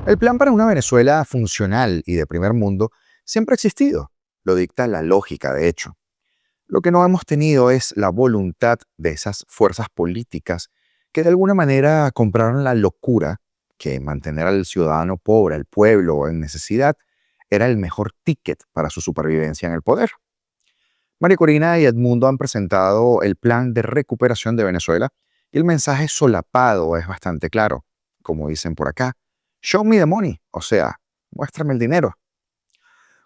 El plan para una Venezuela funcional y de primer mundo siempre ha existido. Lo dicta la lógica, de hecho. Lo que no hemos tenido es la voluntad de esas fuerzas políticas que de alguna manera compraron la locura que mantener al ciudadano pobre, al pueblo en necesidad, era el mejor ticket para su supervivencia en el poder. María Corina y Edmundo han presentado el plan de recuperación de Venezuela y el mensaje solapado es bastante claro. Como dicen por acá, show me the money, o sea, muéstrame el dinero.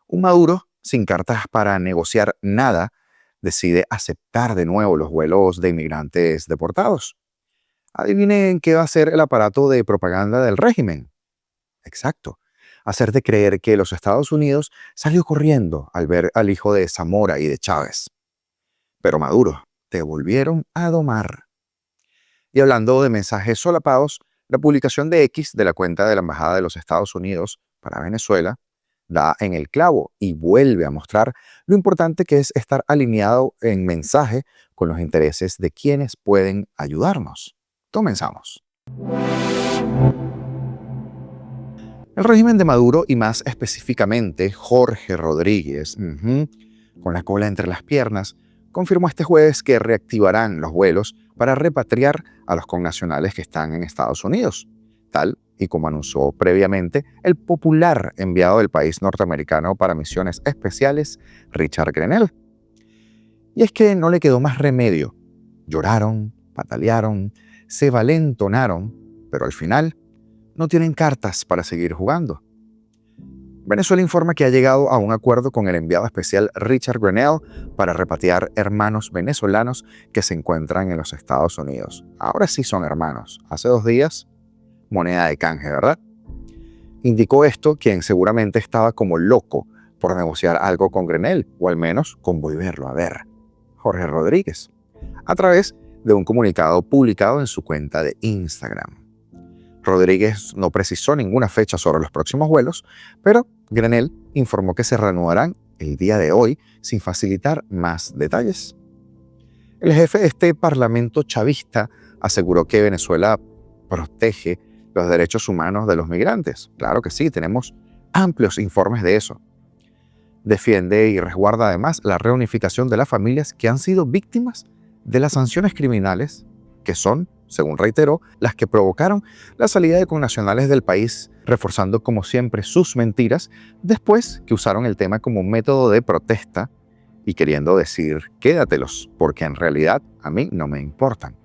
Un Maduro, sin cartas para negociar nada, decide aceptar de nuevo los vuelos de inmigrantes deportados. Adivinen qué va a ser el aparato de propaganda del régimen. Exacto. Hacerte creer que los Estados Unidos salió corriendo al ver al hijo de Zamora y de Chávez. Pero Maduro, te volvieron a domar. Y hablando de mensajes solapados, la publicación de X de la cuenta de la Embajada de los Estados Unidos para Venezuela da en el clavo y vuelve a mostrar lo importante que es estar alineado en mensaje con los intereses de quienes pueden ayudarnos. Comenzamos. El régimen de Maduro y más específicamente Jorge Rodríguez, con la cola entre las piernas, confirmó este jueves que reactivarán los vuelos para repatriar a los connacionales que están en Estados Unidos, tal y como anunció previamente el popular enviado del país norteamericano para misiones especiales, Richard Grenell. Y es que no le quedó más remedio. Lloraron, patalearon, se valentonaron, pero al final no tienen cartas para seguir jugando. Venezuela informa que ha llegado a un acuerdo con el enviado especial Richard Grenell para repatriar hermanos venezolanos que se encuentran en los Estados Unidos. Ahora sí son hermanos. Hace 2 días, moneda de canje, ¿verdad? Indicó esto quien seguramente estaba como loco por negociar algo con Grenell, o al menos con volverlo a ver, Jorge Rodríguez, a través de un comunicado publicado en su cuenta de Instagram. Rodríguez no precisó ninguna fecha sobre los próximos vuelos, pero Grenell informó que se reanudarán el día de hoy sin facilitar más detalles. El jefe de este parlamento chavista aseguró que Venezuela protege los derechos humanos de los migrantes. Claro que sí, tenemos amplios informes de eso. Defiende y resguarda además la reunificación de las familias que han sido víctimas de las sanciones criminales que son, según reiteró, las que provocaron la salida de connacionales del país, reforzando como siempre sus mentiras, después que usaron el tema como método de protesta y queriendo decir, quédatelos, porque en realidad a mí no me importan.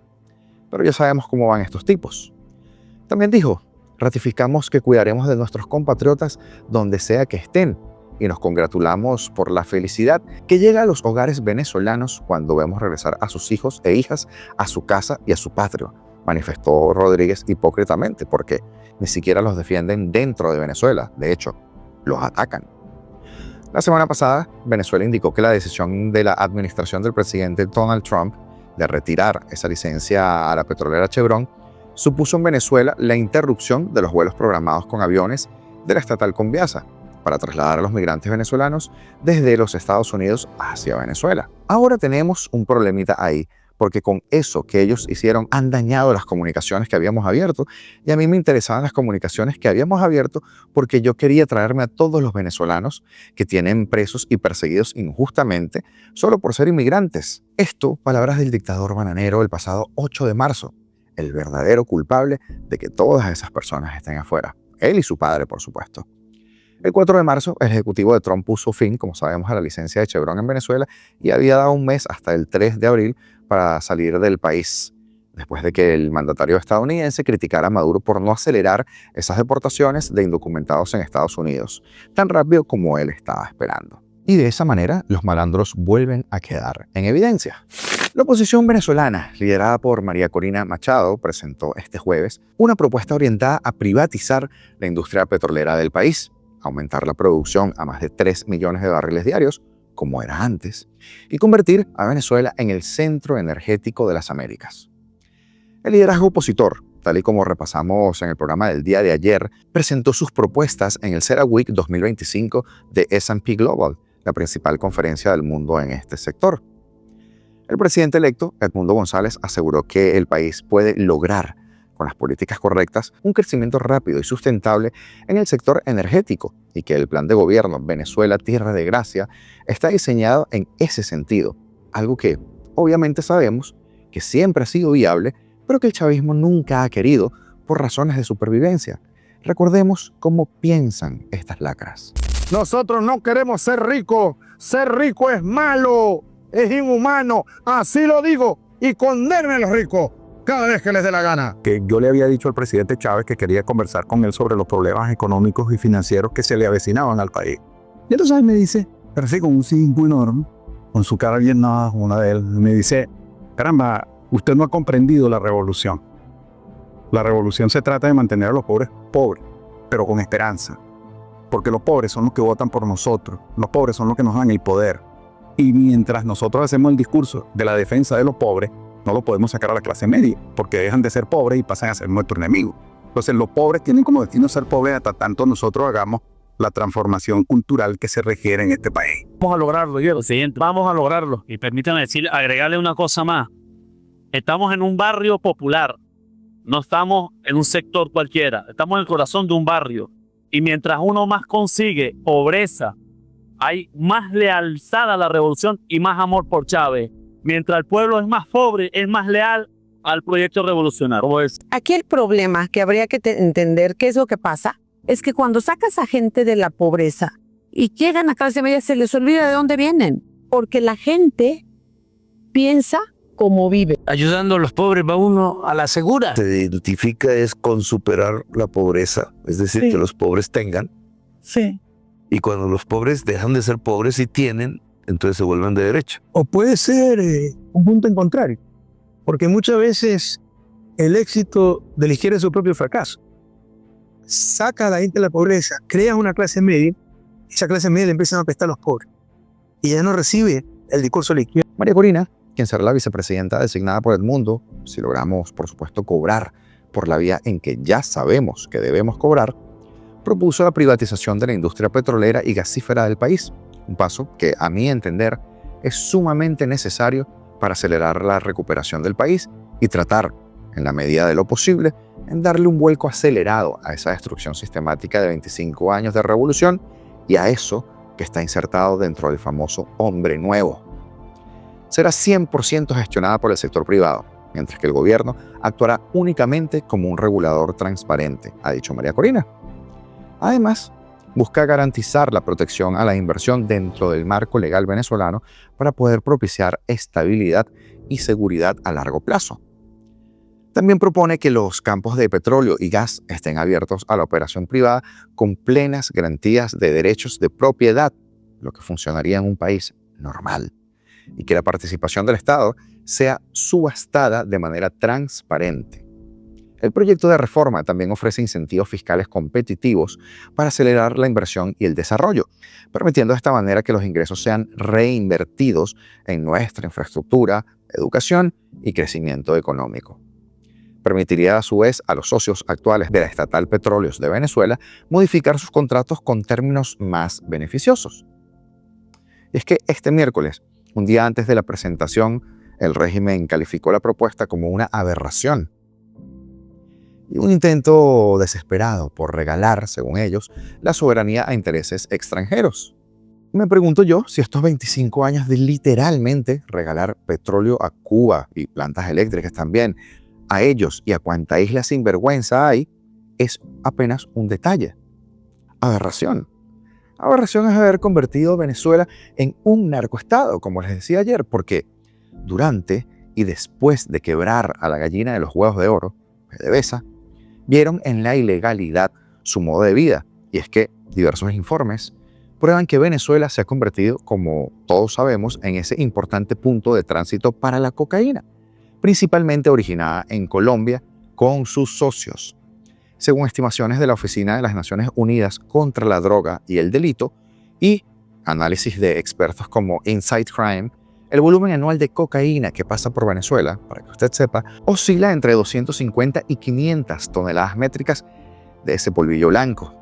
Pero ya sabemos cómo van estos tipos. También dijo, ratificamos que cuidaremos de nuestros compatriotas donde sea que estén, y nos congratulamos por la felicidad que llega a los hogares venezolanos cuando vemos regresar a sus hijos e hijas a su casa y a su patria, manifestó Rodríguez hipócritamente, porque ni siquiera los defienden dentro de Venezuela, de hecho, los atacan. La semana pasada, Venezuela indicó que la decisión de la administración del presidente Donald Trump de retirar esa licencia a la petrolera Chevron supuso en Venezuela la interrupción de los vuelos programados con aviones de la estatal Conviasa, para trasladar a los migrantes venezolanos desde los Estados Unidos hacia Venezuela. Ahora tenemos un problemita ahí, porque con eso que ellos hicieron han dañado las comunicaciones que habíamos abierto, y a mí me interesaban las comunicaciones que habíamos abierto porque yo quería traerme a todos los venezolanos que tienen presos y perseguidos injustamente solo por ser inmigrantes. Esto, palabras del dictador bananero el pasado 8 de marzo, el verdadero culpable de que todas esas personas estén afuera. Él y su padre, por supuesto. El 4 de marzo, el ejecutivo de Trump puso fin, como sabemos, a la licencia de Chevron en Venezuela y había dado un mes hasta el 3 de abril para salir del país, después de que el mandatario estadounidense criticara a Maduro por no acelerar esas deportaciones de indocumentados en Estados Unidos, tan rápido como él estaba esperando. Y de esa manera, los malandros vuelven a quedar en evidencia. La oposición venezolana, liderada por María Corina Machado, presentó este jueves una propuesta orientada a privatizar la industria petrolera del país, aumentar la producción a más de 3 millones de barriles diarios, como era antes, y convertir a Venezuela en el centro energético de las Américas. El liderazgo opositor, tal y como repasamos en el programa del día de ayer, presentó sus propuestas en el CERAWeek 2025 de S&P Global, la principal conferencia del mundo en este sector. El presidente electo, Edmundo González, aseguró que el país puede lograr con las políticas correctas, un crecimiento rápido y sustentable en el sector energético y que el plan de gobierno Venezuela Tierra de Gracia está diseñado en ese sentido, algo que obviamente sabemos que siempre ha sido viable, pero que el chavismo nunca ha querido por razones de supervivencia. Recordemos cómo piensan estas lacras. Nosotros no queremos ser ricos. Ser rico es malo, es inhumano. Así lo digo y condenen a los ricos cada vez que les dé la gana. Que yo le había dicho al presidente Chávez que quería conversar con él sobre los problemas económicos y financieros que se le avecinaban al país. Y entonces él me dice, pero sí, con un cinco enorme, con su cara bien nada, una de él, me dice, caramba, usted no ha comprendido la revolución. La revolución se trata de mantener a los pobres pobres, pero con esperanza. Porque los pobres son los que votan por nosotros. Los pobres son los que nos dan el poder. Y mientras nosotros hacemos el discurso de la defensa de los pobres, no lo podemos sacar a la clase media, porque dejan de ser pobres y pasan a ser nuestro enemigo. Entonces los pobres tienen como destino ser pobres hasta tanto nosotros hagamos la transformación cultural que se requiere en este país. Vamos a lograrlo, Diego. Siguiente, vamos a lograrlo. Y permítanme agregarle una cosa más. Estamos en un barrio popular. No estamos en un sector cualquiera. Estamos en el corazón de un barrio. Y mientras uno más consigue pobreza, hay más lealtad a la revolución y más amor por Chávez. Mientras el pueblo es más pobre, es más leal al proyecto revolucionario. Aquí el problema que habría que entender qué es lo que pasa es que cuando sacas a gente de la pobreza y llegan a clase media se les olvida de dónde vienen, porque la gente piensa como vive. Ayudando a los pobres va uno a la segura. Se identifica es con superar la pobreza, es decir, Sí. que los pobres tengan. Sí. Y cuando los pobres dejan de ser pobres y tienen, entonces se vuelven de derecha. O puede ser un punto en contrario, porque muchas veces el éxito de la izquierda es su propio fracaso. Saca a la gente de la pobreza, crea una clase media, y esa clase media le empiezan a apestar a los pobres. Y ya no recibe el discurso de la izquierda. María Corina, quien será la vicepresidenta designada por el mundo, si logramos, por supuesto, cobrar por la vía en que ya sabemos que debemos cobrar, propuso la privatización de la industria petrolera y gasífera del país, un paso que, a mi entender, es sumamente necesario para acelerar la recuperación del país y tratar, en la medida de lo posible, en darle un vuelco acelerado a esa destrucción sistemática de 25 años de revolución y a eso que está insertado dentro del famoso hombre nuevo. Será 100% gestionada por el sector privado, mientras que el gobierno actuará únicamente como un regulador transparente, ha dicho María Corina. Además, busca garantizar la protección a la inversión dentro del marco legal venezolano para poder propiciar estabilidad y seguridad a largo plazo. También propone que los campos de petróleo y gas estén abiertos a la operación privada con plenas garantías de derechos de propiedad, lo que funcionaría en un país normal, y que la participación del Estado sea subastada de manera transparente. El proyecto de reforma también ofrece incentivos fiscales competitivos para acelerar la inversión y el desarrollo, permitiendo de esta manera que los ingresos sean reinvertidos en nuestra infraestructura, educación y crecimiento económico. Permitiría a su vez a los socios actuales de la estatal Petróleos de Venezuela modificar sus contratos con términos más beneficiosos. Y es que este miércoles, un día antes de la presentación, el régimen calificó la propuesta como una aberración y un intento desesperado por regalar, según ellos, la soberanía a intereses extranjeros. Me pregunto yo si estos 25 años de literalmente regalar petróleo a Cuba y plantas eléctricas también, a ellos y a cuanta isla sin vergüenza hay, es apenas un detalle. Aberración. Aberración es haber convertido Venezuela en un narcoestado, como les decía ayer, porque durante y después de quebrar a la gallina de los huevos de oro, PDVSA, vieron en la ilegalidad su modo de vida. Y es que diversos informes prueban que Venezuela se ha convertido, como todos sabemos, en ese importante punto de tránsito para la cocaína, principalmente originada en Colombia con sus socios. Según estimaciones de la Oficina de las Naciones Unidas contra la Droga y el Delito y análisis de expertos como Insight Crime, el volumen anual de cocaína que pasa por Venezuela, para que usted sepa, oscila entre 250 y 500 toneladas métricas de ese polvillo blanco.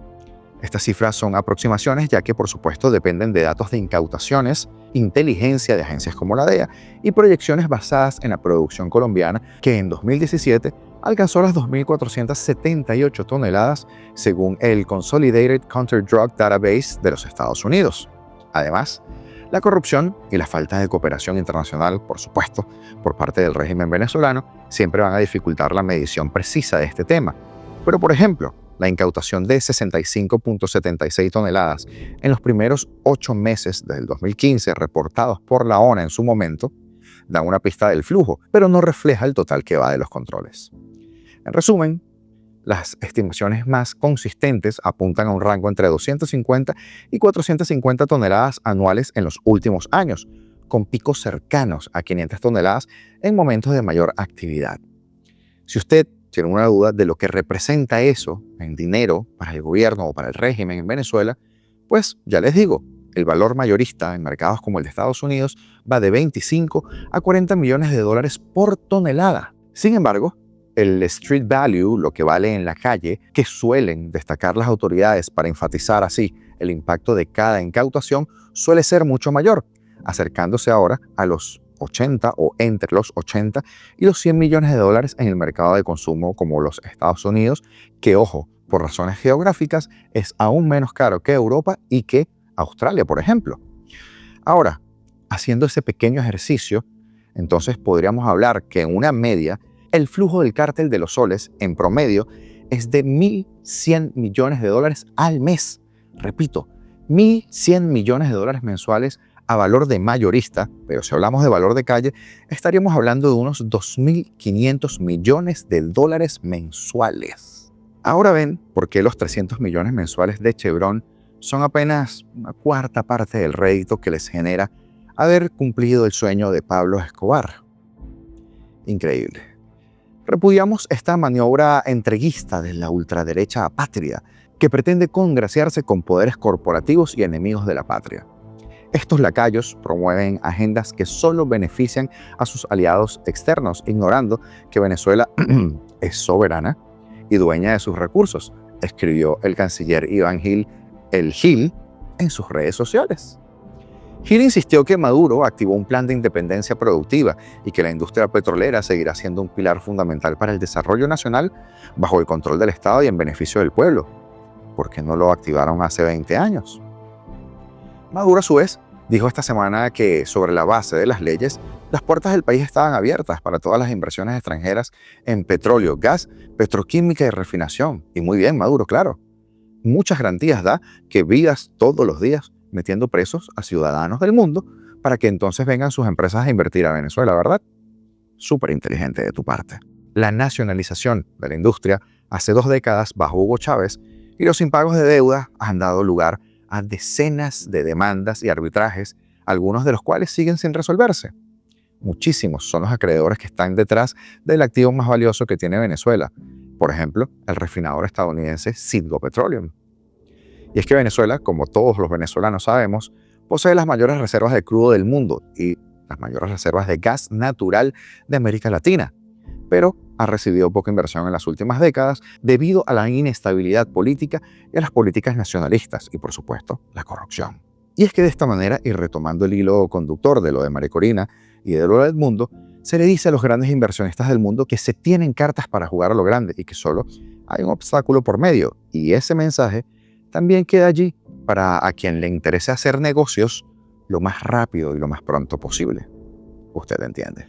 Estas cifras son aproximaciones, ya que por supuesto dependen de datos de incautaciones, inteligencia de agencias como la DEA y proyecciones basadas en la producción colombiana, que en 2017 alcanzó las 2.478 toneladas según el Consolidated Counter-Drug Database de los Estados Unidos. Además, la corrupción y la falta de cooperación internacional, por supuesto, por parte del régimen venezolano, siempre van a dificultar la medición precisa de este tema. Pero, por ejemplo, la incautación de 65.76 toneladas en los primeros 8 meses del 2015 reportados por la ONU en su momento, da una pista del flujo, pero no refleja el total que va de los controles. En resumen, las estimaciones más consistentes apuntan a un rango entre 250 y 450 toneladas anuales en los últimos años, con picos cercanos a 500 toneladas en momentos de mayor actividad. Si usted tiene una duda de lo que representa eso en dinero para el gobierno o para el régimen en Venezuela, pues ya les digo, el valor mayorista en mercados como el de Estados Unidos va de 25 a 40 millones de dólares por tonelada. Sin embargo, el street value, lo que vale en la calle, que suelen destacar las autoridades para enfatizar así el impacto de cada incautación, suele ser mucho mayor, acercándose ahora a los 80 o entre los 80 y los 100 millones de dólares en el mercado de consumo como los Estados Unidos, que, ojo, por razones geográficas, es aún menos caro que Europa y que Australia, por ejemplo. Ahora, haciendo ese pequeño ejercicio, entonces podríamos hablar que en una media, el flujo del cártel de los soles, en promedio, es de 1.100 millones de dólares al mes. Repito, 1.100 millones de dólares mensuales a valor de mayorista, pero si hablamos de valor de calle, estaríamos hablando de unos 2.500 millones de dólares mensuales. Ahora ven por qué los 300 millones mensuales de Chevron son apenas una cuarta parte del rédito que les genera haber cumplido el sueño de Pablo Escobar. Increíble. Repudiamos esta maniobra entreguista de la ultraderecha apátrida que pretende congraciarse con poderes corporativos y enemigos de la patria. Estos lacayos promueven agendas que solo benefician a sus aliados externos, ignorando que Venezuela es soberana y dueña de sus recursos, escribió el canciller Iván Gil, el Gil, en sus redes sociales. Gil insistió que Maduro activó un plan de independencia productiva y que la industria petrolera seguirá siendo un pilar fundamental para el desarrollo nacional bajo el control del Estado y en beneficio del pueblo. ¿Por qué no lo activaron hace 20 años? Maduro, a su vez, dijo esta semana que, sobre la base de las leyes, las puertas del país estaban abiertas para todas las inversiones extranjeras en petróleo, gas, petroquímica y refinación. Y muy bien, Maduro, claro. Muchas garantías da que vidas todos los días metiendo presos a ciudadanos del mundo para que entonces vengan sus empresas a invertir a Venezuela, ¿verdad? Súper inteligente de tu parte. La nacionalización de la industria hace 2 décadas bajo Hugo Chávez y los impagos de deuda han dado lugar a decenas de demandas y arbitrajes, algunos de los cuales siguen sin resolverse. Muchísimos son los acreedores que están detrás del activo más valioso que tiene Venezuela, por ejemplo, el refinador estadounidense Citgo Petroleum. Y es que Venezuela, como todos los venezolanos sabemos, posee las mayores reservas de crudo del mundo y las mayores reservas de gas natural de América Latina, pero ha recibido poca inversión en las últimas décadas debido a la inestabilidad política y a las políticas nacionalistas y, por supuesto, la corrupción. Y es que de esta manera, y retomando el hilo conductor de lo de María Corina y de lo del mundo, se le dice a los grandes inversionistas del mundo que se tienen cartas para jugar a lo grande y que solo hay un obstáculo por medio, y ese mensaje también queda allí para a quien le interese hacer negocios lo más rápido y lo más pronto posible. Usted entiende.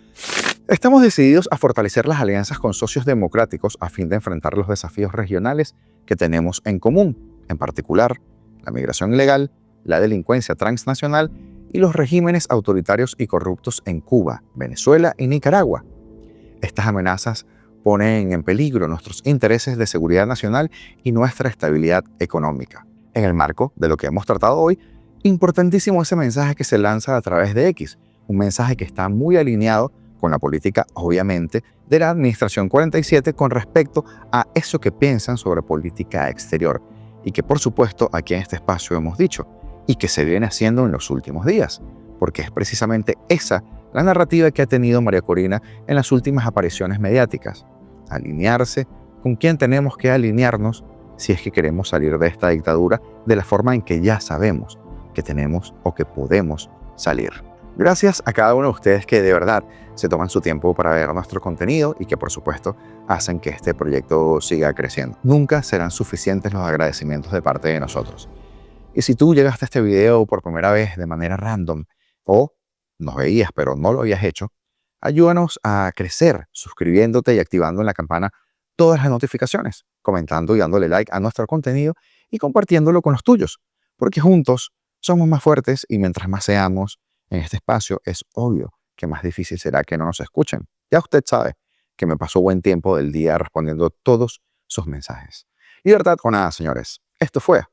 Estamos decididos a fortalecer las alianzas con socios democráticos a fin de enfrentar los desafíos regionales que tenemos en común, en particular la migración ilegal, la delincuencia transnacional y los regímenes autoritarios y corruptos en Cuba, Venezuela y Nicaragua. Estas amenazas ponen en peligro nuestros intereses de seguridad nacional y nuestra estabilidad económica. En el marco de lo que hemos tratado hoy, importantísimo ese mensaje que se lanza a través de X, un mensaje que está muy alineado con la política, obviamente, de la Administración 47 con respecto a eso que piensan sobre política exterior y que, por supuesto, aquí en este espacio hemos dicho y que se viene haciendo en los últimos días, porque es precisamente esa la narrativa que ha tenido María Corina en las últimas apariciones mediáticas. Alinearse con quien tenemos que alinearnos si es que queremos salir de esta dictadura de la forma en que ya sabemos que tenemos o que podemos salir. Gracias a cada uno de ustedes que de verdad se toman su tiempo para ver nuestro contenido y que por supuesto hacen que este proyecto siga creciendo. Nunca serán suficientes los agradecimientos de parte de nosotros. Y si tú llegaste a este video por primera vez de manera random o nos veías pero no lo habías hecho, ayúdanos a crecer suscribiéndote y activando en la campana todas las notificaciones, comentando y dándole like a nuestro contenido y compartiéndolo con los tuyos, porque juntos somos más fuertes y mientras más seamos en este espacio es obvio que más difícil será que no nos escuchen. Ya usted sabe que me pasó buen tiempo del día respondiendo todos sus mensajes. Y verdad con nada, señores, esto fue